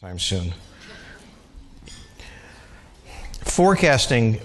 Time soon. Forecasting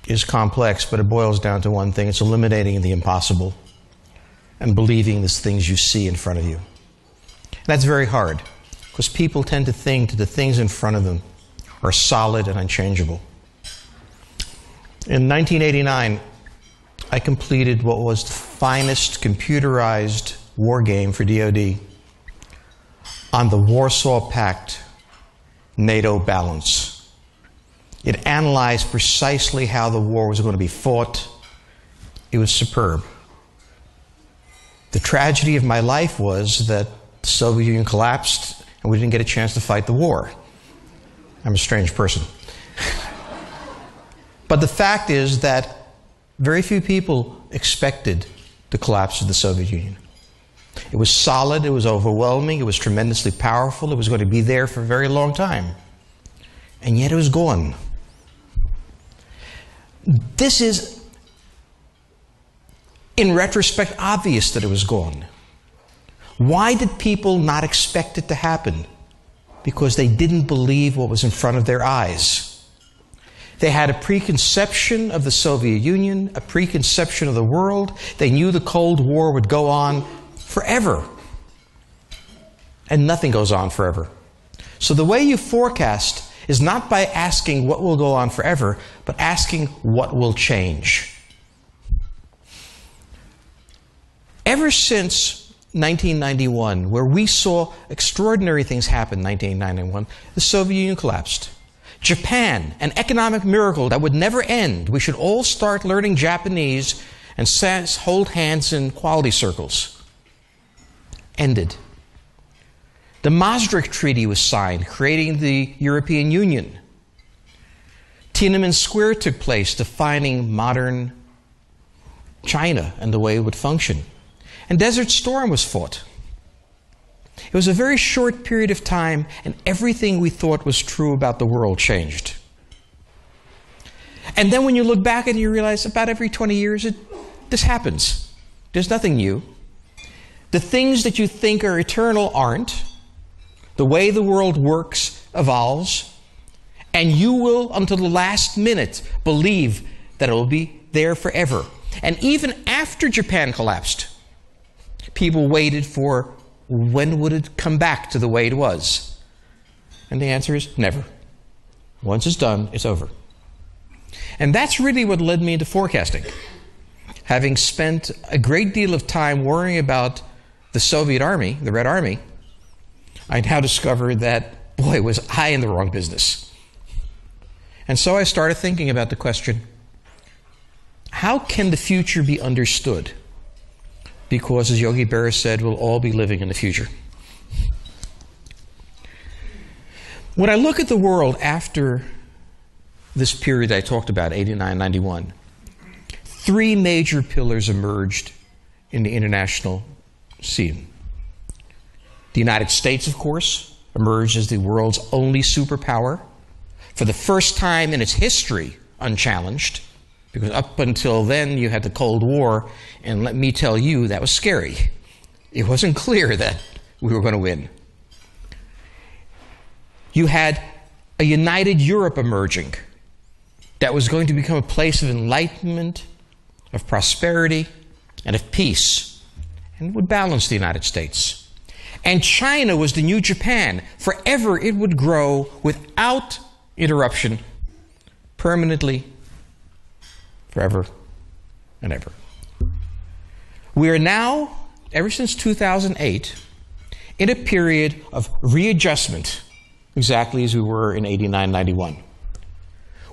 is complex, but it boils down to one thing. It's eliminating the impossible and believing the things you see in front of you. That's very hard, because people tend to think that the things in front of them are solid and unchangeable. In 1989, I completed what was the finest computerized war game for DoD on the Warsaw Pact NATO balance. It analyzed precisely how the war was going to be fought. It was superb. The tragedy of my life was that the Soviet Union collapsed and we didn't get a chance to fight the war. I'm a strange person. But the fact is that very few people expected the collapse of the Soviet Union. It was solid, it was overwhelming, it was tremendously powerful, it was going to be there for a very long time. And yet it was gone. This is, in retrospect, obvious that it was gone. Why did people not expect it to happen? Because they didn't believe what was in front of their eyes. They had a preconception of the Soviet Union, a preconception of the world. They knew the Cold War would go on forever. And nothing goes on forever. So the way you forecast is not by asking what will go on forever, but asking what will change. Ever since 1991, where we saw extraordinary things happen in 1991, the Soviet Union collapsed. Japan, an economic miracle that would never end. We should all start learning Japanese and hold hands in quality circles. Ended. The Maastricht Treaty was signed, creating the European Union. Tiananmen Square took place, defining modern China and the way it would function. And Desert Storm was fought. It was a very short period of time, and everything we thought was true about the world changed. And then when you look back and you realize about every 20 years, this happens. There's nothing new. The things that you think are eternal aren't. The way the world works evolves, and you will, until the last minute, believe that it will be there forever. And even after Japan collapsed, people waited for when would it come back to the way it was? And the answer is never. Once it's done, it's over. And that's really what led me into forecasting. Having spent a great deal of time worrying about the Soviet Army, the Red Army, I now discovered that, boy, was I in the wrong business. And so I started thinking about the question, how can the future be understood? Because, as Yogi Berra said, we'll all be living in the future. When I look at the world after this period I talked about, 89, 91, three major pillars emerged in the international scene. The United States, of course, emerged as the world's only superpower, for the first time in its history unchallenged, because up until then you had the Cold War, and let me tell you, that was scary. It wasn't clear that we were going to win. You had a united Europe emerging that was going to become a place of enlightenment, of prosperity, and of peace, and would balance the United States. And China was the new Japan. Forever it would grow without interruption, permanently, forever and ever. We are now, ever since 2008, in a period of readjustment, exactly as we were in 89, 91,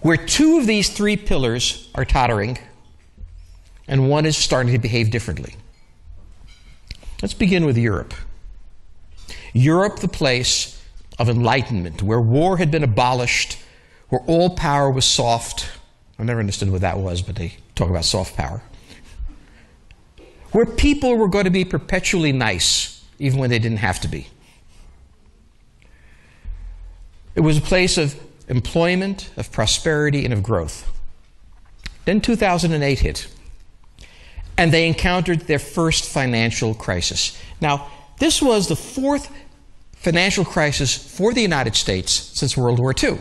where two of these three pillars are tottering and one is starting to behave differently. Let's begin with Europe. Europe, the place of enlightenment, where war had been abolished, where all power was soft. I never understood what that was, but they talk about soft power. Where people were going to be perpetually nice, even when they didn't have to be. It was a place of employment, of prosperity, and of growth. Then 2008 hit, and they encountered their first financial crisis. Now, this was the fourth financial crisis for the United States since World War II.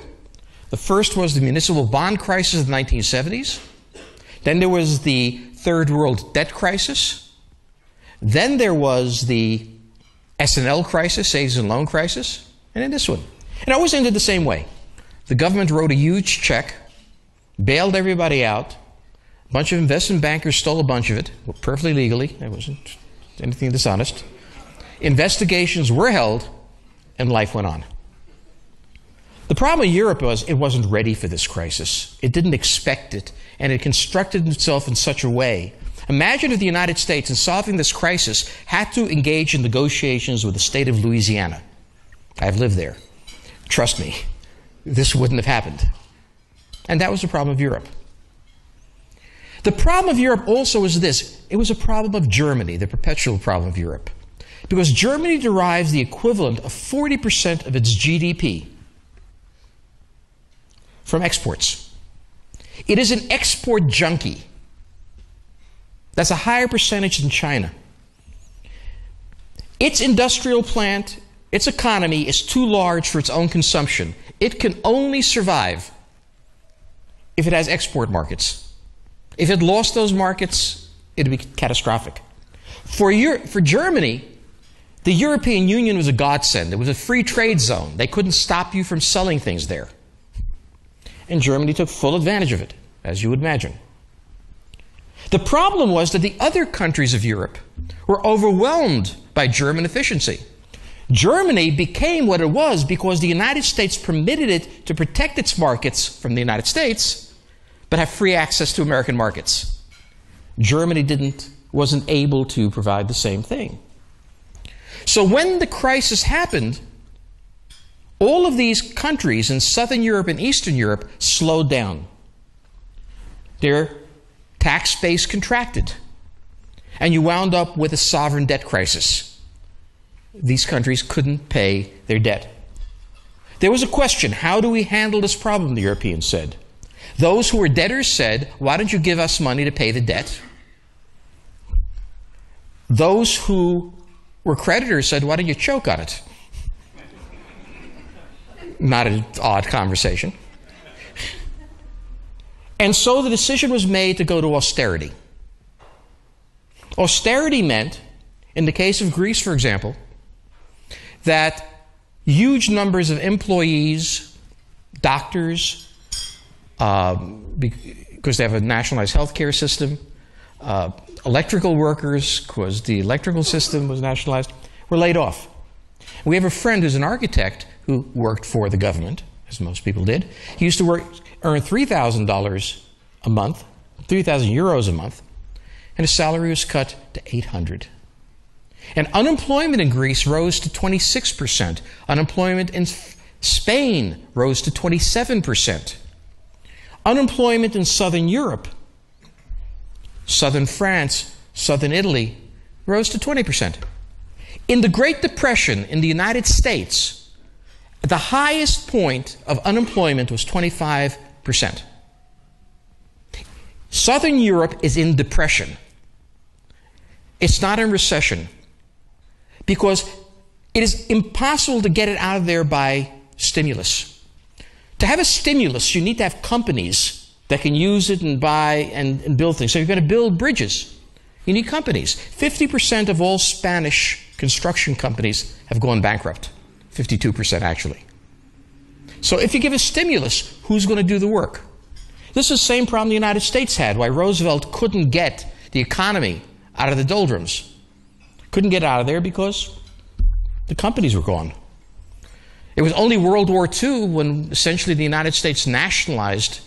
The first was the municipal bond crisis of the 1970s. Then there was the Third World Debt Crisis. Then there was the S&L crisis, savings and loan crisis, and then this one. And it always ended the same way. The government wrote a huge check, bailed everybody out. A bunch of investment bankers stole a bunch of it, perfectly legally. There wasn't anything dishonest. Investigations were held, and life went on. The problem in Europe was it wasn't ready for this crisis. It didn't expect it, and it constructed itself in such a way. Imagine if the United States, in solving this crisis, had to engage in negotiations with the state of Louisiana. I've lived there. Trust me, this wouldn't have happened. And that was the problem of Europe. The problem of Europe also was this. It was a problem of Germany, the perpetual problem of Europe. Because Germany derives the equivalent of 40% of its GDP from exports. It is an export junkie. That's a higher percentage than China. Its industrial plant, its economy is too large for its own consumption. It can only survive if it has export markets. If it lost those markets, it would be catastrophic. For Germany, the European Union was a godsend. It was a free trade zone. They couldn't stop you from selling things there. And Germany took full advantage of it, as you would imagine. The problem was that the other countries of Europe were overwhelmed by German efficiency. Germany became what it was because the United States permitted it to protect its markets from the United States, but have free access to American markets. Germany wasn't able to provide the same thing. So when the crisis happened, all of these countries in Southern Europe and Eastern Europe slowed down. Their tax base contracted. And you wound up with a sovereign debt crisis. These countries couldn't pay their debt. There was a question, how do we handle this problem, the Europeans said. Those who were debtors said, why don't you give us money to pay the debt? Those who were creditors said, why don't you choke on it? Not an odd conversation. And so the decision was made to go to austerity. Austerity meant, in the case of Greece, for example, that huge numbers of employees, doctors, because they have a nationalized healthcare system, electrical workers, because the electrical system was nationalized, were laid off. We have a friend who's an architect who worked for the government, as most people did. He used to earn $3,000 a month, 3,000 euros a month, and his salary was cut to 800. And unemployment in Greece rose to 26%. Unemployment in Spain rose to 27%. Unemployment in Southern Europe, Southern France, Southern Italy, rose to 20%. In the Great Depression in the United States, the highest point of unemployment was 25%. Southern Europe is in depression. It's not in recession because it is impossible to get it out of there by stimulus. To have a stimulus, you need to have companies that can use it and buy and build things. So you're going to build bridges. You need companies. 50% of all Spanish construction companies have gone bankrupt. 52% actually. So if you give a stimulus, who's going to do the work? This is the same problem the United States had, why Roosevelt couldn't get the economy out of the doldrums. Couldn't get out of there because the companies were gone. It was only World War II when essentially the United States nationalized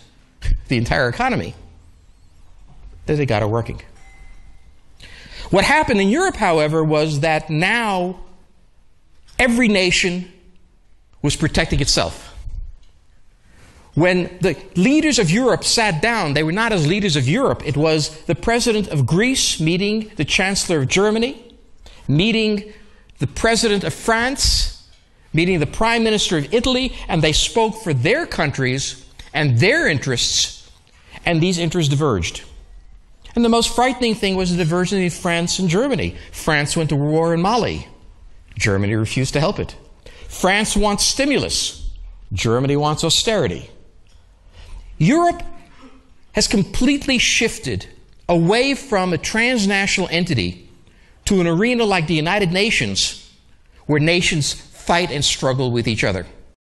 the entire economy that they got it working. What happened in Europe, however, was that now every nation was protecting itself. When the leaders of Europe sat down, they were not as leaders of Europe. It was the president of Greece meeting the chancellor of Germany, meeting the president of France, meeting the prime minister of Italy, and they spoke for their countries and their interests, and these interests diverged. And the most frightening thing was the divergence between France and Germany. France went to war in Mali. Germany refused to help it. France wants stimulus. Germany wants austerity. Europe has completely shifted away from a transnational entity to an arena like the United Nations, where nations fight and struggle with each other.